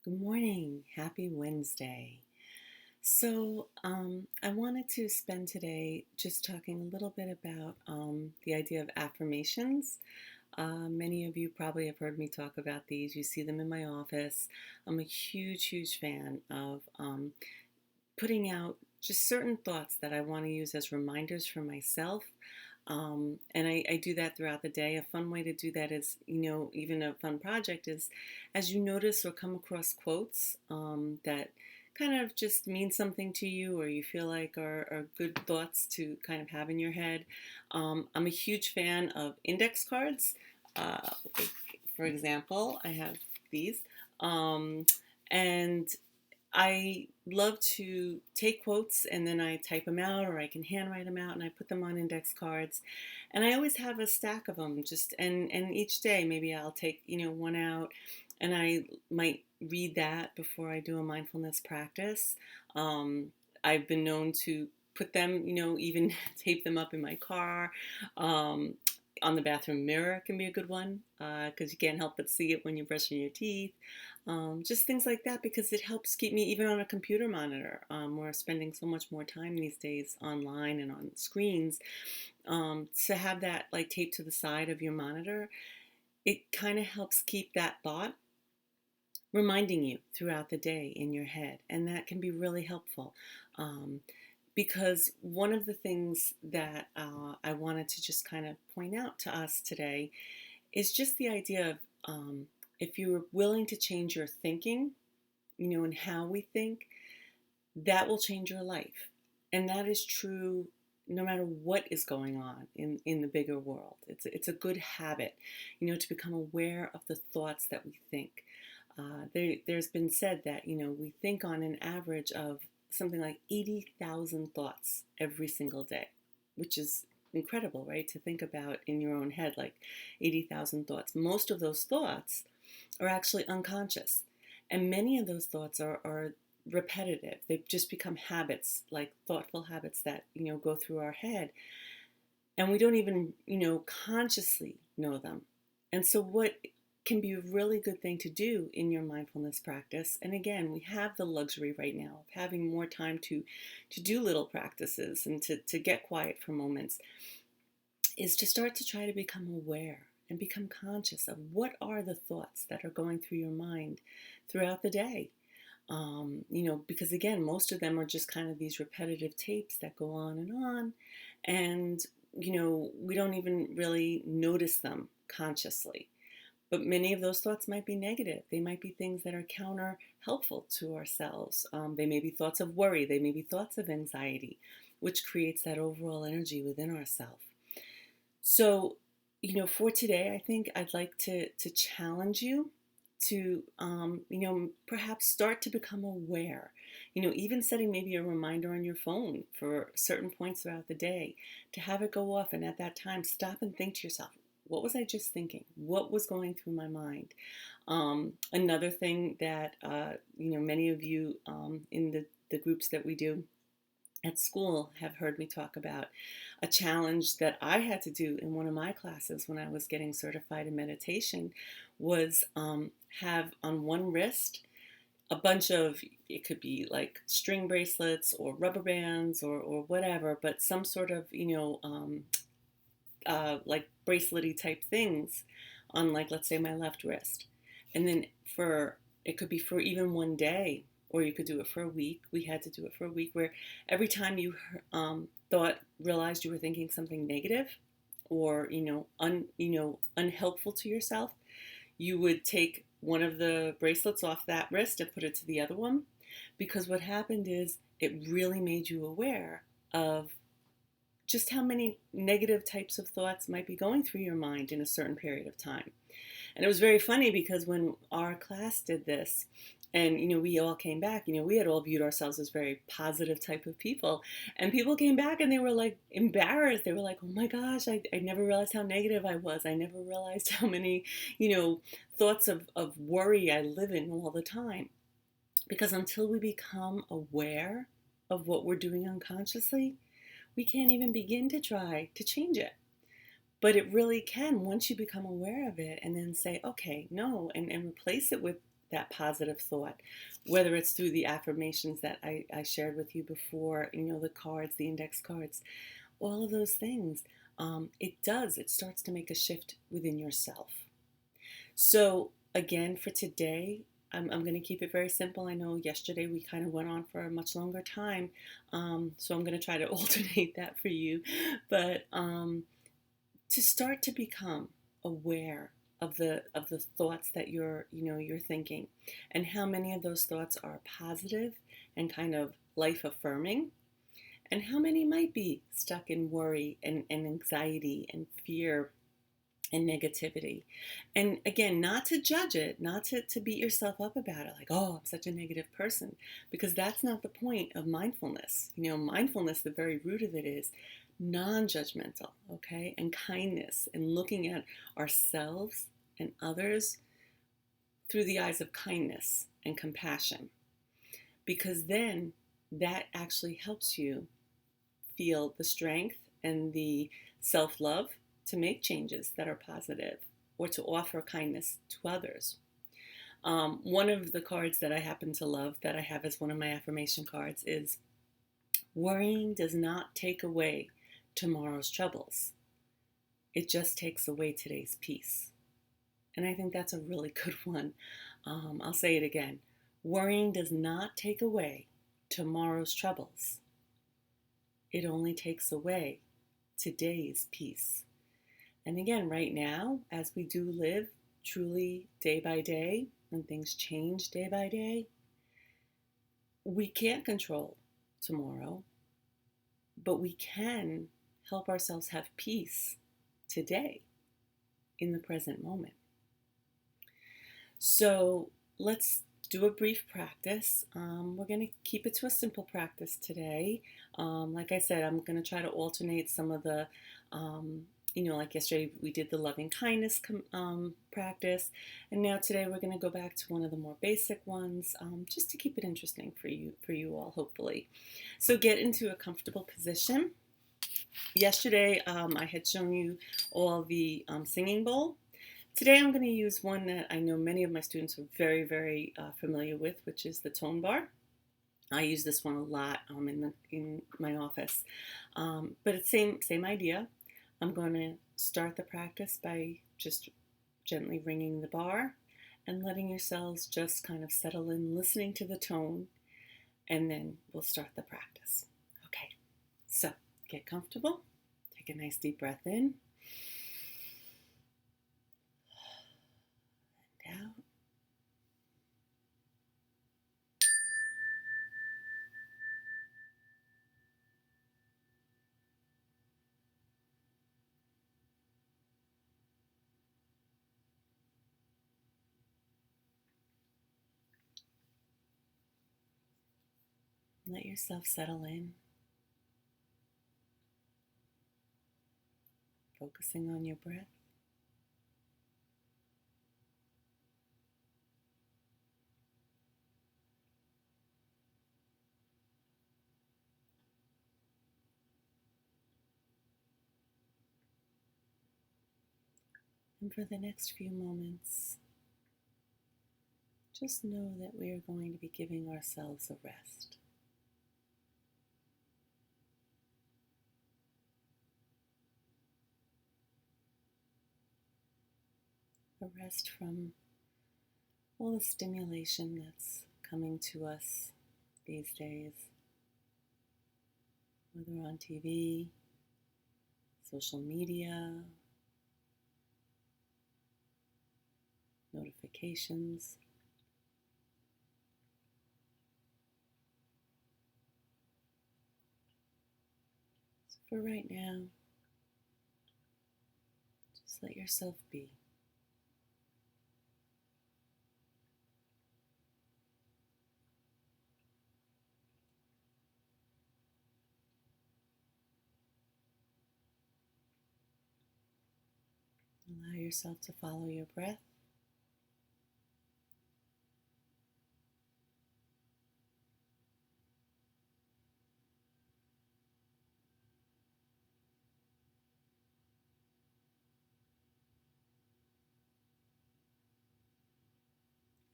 Good morning. Happy Wednesday. I wanted to spend today just talking a little bit about the idea of affirmations. Many of you probably have heard me talk about these. You see them in my office. I'm a huge, huge fan of putting out just certain thoughts that I want to use as reminders for myself. And I do that throughout the day. A fun way to do that is, even a fun project is as you notice or come across quotes that kind of just mean something to you or you feel like are good thoughts to kind of have in your head. I'm a huge fan of index cards. Like, for example, I have these. Um, and I love to take quotes and then I type them out or I can handwrite them out and I put them on index cards. And I always have a stack of them and each day maybe I'll take, one out and I might read that before I do a mindfulness practice. Um, I've been known to put them, even tape them up in my car. Um, on the bathroom mirror can be a good one because you can't help but see it when you're brushing your teeth. Just things like that because it helps keep me even on a computer monitor. We're spending so much more time these days online and on screens. To have that like taped to the side of your monitor, it kind of helps keep that thought reminding you throughout the day in your head, and that can be really helpful. Um, because one of the things that I wanted to just kind of point out to us today is just the idea of if you're willing to change your thinking, and how we think, that will change your life. And that is true no matter what is going on in the bigger world. It's a good habit, to become aware of the thoughts that we think. There's been said that, we think on an average of something like 80,000 thoughts every single day, which is incredible, right? To think about in your own head, like 80,000 thoughts. Most of those thoughts are actually unconscious. And many of those thoughts are repetitive. They've just become habits, like thoughtful habits that, go through our head. And we don't even, consciously know them. And so, what can be a really good thing to do in your mindfulness practice, and again, we have the luxury right now of having more time to do little practices and to get quiet for moments, is to start to try to become aware and become conscious of what are the thoughts that are going through your mind throughout the day. Because again, most of them are just kind of these repetitive tapes that go on, and we don't even really notice them consciously. But many of those thoughts might be negative. They might be things that are counter helpful to ourselves. They may be thoughts of worry. They may be thoughts of anxiety, which creates that overall energy within ourselves. So, for today, I think I'd like to challenge you to, perhaps start to become aware. Even setting maybe a reminder on your phone for certain points throughout the day to have it go off, and at that time, stop and think to yourself, what was I just thinking? What was going through my mind? Another thing that, many of you in the groups that we do at school have heard me talk about, a challenge that I had to do in one of my classes when I was getting certified in meditation was have on one wrist a bunch of, it could be like string bracelets or rubber bands or whatever, but some sort of, like bracelety type things on, like, let's say my left wrist. And then it could be for even one day, or you could do it for a week. We had to do it for a week where every time you realized you were thinking something negative or, unhelpful to yourself, you would take one of the bracelets off that wrist and put it to the other one. Because what happened is it really made you aware of just how many negative types of thoughts might be going through your mind in a certain period of time. And it was very funny because when our class did this, and we all came back, we had all viewed ourselves as very positive type of people, and people came back and they were like embarrassed. They were like, oh my gosh, I never realized how negative I was. I never realized how many thoughts of worry I live in all the time. Because until we become aware of what we're doing unconsciously, we can't even begin to try to change it. But it really can once you become aware of it and then say, okay, no, and replace it with that positive thought, whether it's through the affirmations that I shared with you before, the cards, the index cards, all of those things. It starts to make a shift within yourself. So again, for today, I'm going to keep it very simple. I know yesterday we kind of went on for a much longer time, so I'm going to try to alternate that for you. But to start to become aware of the thoughts that you're thinking, and how many of those thoughts are positive and kind of life affirming, and how many might be stuck in worry and anxiety and fear and negativity. And again, not to judge it, not to beat yourself up about it, like, oh, I'm such a negative person, because that's not the point of mindfulness. Mindfulness, the very root of it is non-judgmental, okay, and kindness, and looking at ourselves and others through the eyes of kindness and compassion, because then that actually helps you feel the strength and the self-love to make changes that are positive, or to offer kindness to others. One of the cards that I happen to love, that I have as one of my affirmation cards, is worrying does not take away tomorrow's troubles. It just takes away today's peace. And I think that's a really good one. I'll say it again. Worrying does not take away tomorrow's troubles. It only takes away today's peace. And again, right now, as we do live truly day by day, and things change day by day, we can't control tomorrow, but we can help ourselves have peace today, in the present moment. So let's do a brief practice. We're going to keep it to a simple practice today. Like I said, I'm going to try to alternate some of the like yesterday we did the loving kindness practice, and now today we're going to go back to one of the more basic ones, just to keep it interesting for you all, hopefully. So get into a comfortable position. Yesterday I had shown you all the singing bowl. Today I'm going to use one that I know many of my students are very, very familiar with, which is the tone bar. I use this one a lot in my office, but it's same idea. I'm going to start the practice by just gently ringing the bar and letting yourselves just kind of settle in, listening to the tone, and then we'll start the practice. Okay, so get comfortable, take a nice deep breath in and out. Let yourself settle in, focusing on your breath. And for the next few moments, just know that we are going to be giving ourselves a rest. A rest from all the stimulation that's coming to us these days, whether on TV, social media, notifications. So for right now, just let yourself be. Allow yourself to follow your breath.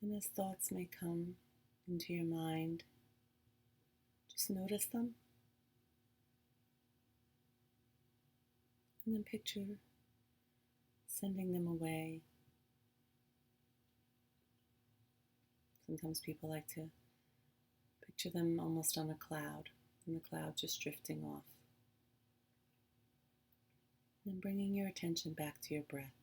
And as thoughts may come into your mind, just notice them and then picture sending them away. Sometimes people like to picture them almost on a cloud, and the cloud just drifting off. And then bringing your attention back to your breath.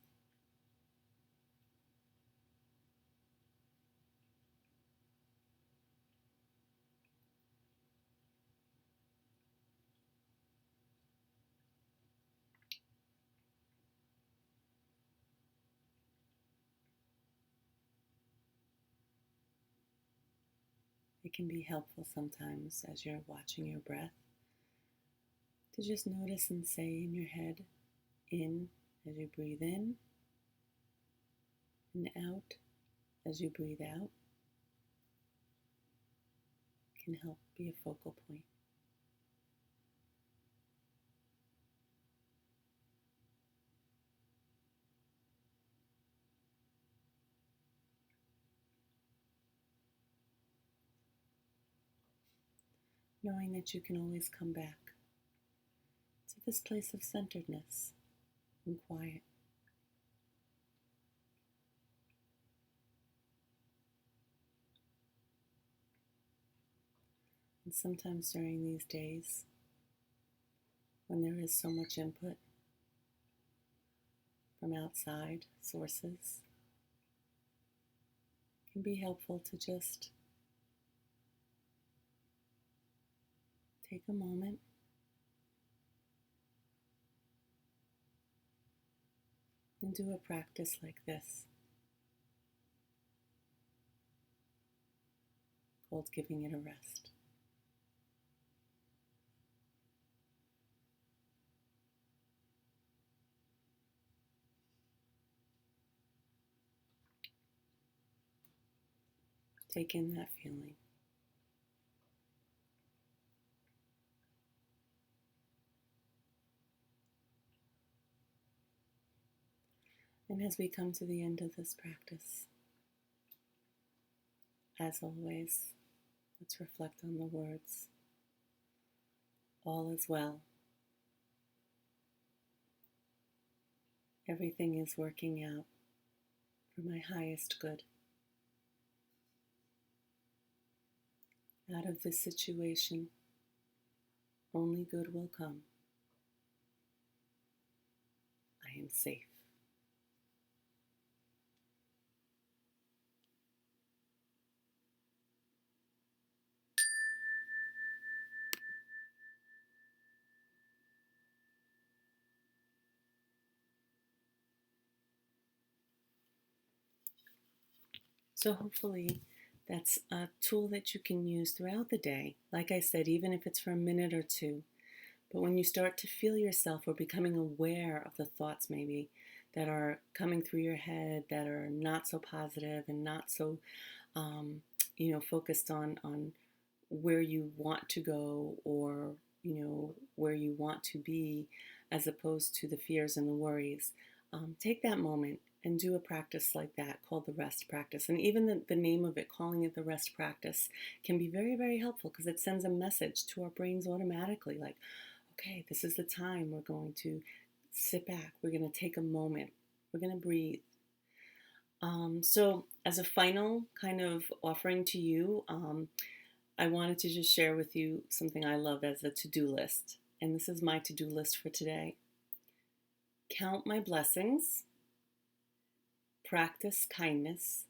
It can be helpful sometimes as you're watching your breath to just notice and say in your head, in as you breathe in, and out as you breathe out, can help be a focal point. Knowing that you can always come back to this place of centeredness and quiet. And sometimes during these days, when there is so much input from outside sources, it can be helpful to just take a moment and do a practice like this, called giving it a rest. Take in that feeling. And as we come to the end of this practice, as always, let's reflect on the words, all is well. Everything is working out for my highest good. Out of this situation, only good will come. I am safe. So hopefully that's a tool that you can use throughout the day. Like I said, even if it's for a minute or two. But when you start to feel yourself or becoming aware of the thoughts maybe that are coming through your head that are not so positive and not so, focused on where you want to go or, where you want to be as opposed to the fears and the worries, take that moment and do a practice like that called the rest practice. And even the name of it, calling it the rest practice, can be very, very helpful because it sends a message to our brains automatically like, okay, this is the time we're going to sit back. We're going to take a moment. We're going to breathe. So as a final kind of offering to you, I wanted to just share with you something I love as a to-do list. And this is my to-do list for today. Count my blessings, practice kindness,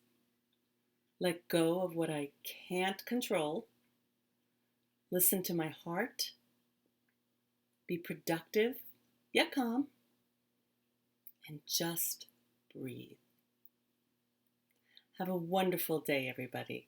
let go of what I can't control, listen to my heart, be productive yet calm, and just breathe. Have a wonderful day, everybody.